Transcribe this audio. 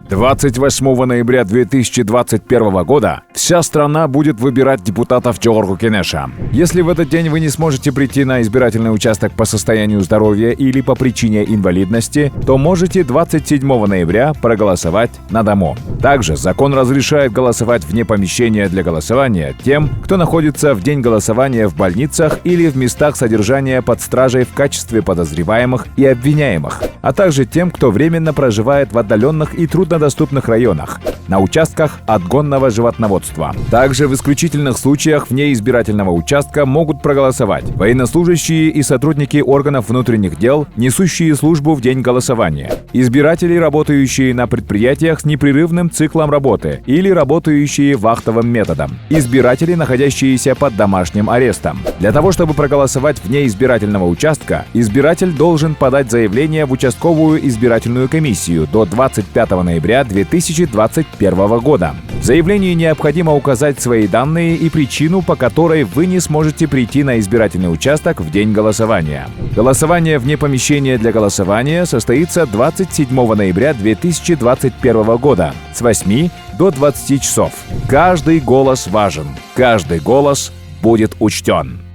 28 ноября 2021 года вся страна будет выбирать депутатов Чогорку Кенеша. Если в этот день вы не сможете прийти на избирательный участок по состоянию здоровья или по причине инвалидности, то можете 27 ноября проголосовать на дому. Также закон разрешает голосовать вне помещения для голосования тем, кто находится в день голосования в больницах или в местах содержания под стражей в качестве подозреваемых и обвиняемых, а также тем, кто временно проживает в отдаленных и труднодоступных районах, на участках отгонного животноводства. Также в исключительных случаях вне избирательного участка могут проголосовать военнослужащие и сотрудники органов внутренних дел, несущие службу в день голосования, избиратели, работающие на предприятиях с непрерывным циклом работы или работающие вахтовым методом, избиратели, находящиеся под домашним арестом. Для того, чтобы проголосовать вне избирательного участка, избиратель должен подать заявление в участковую избирательную комиссию до 25 ноября 2021 года. В заявлении необходимо указать свои данные и причину, по которой вы не сможете прийти на избирательный участок в день голосования. Голосование вне помещения для голосования состоится 27 ноября 2021 года с 8 до 20 часов. Каждый голос важен, каждый голос будет учтен.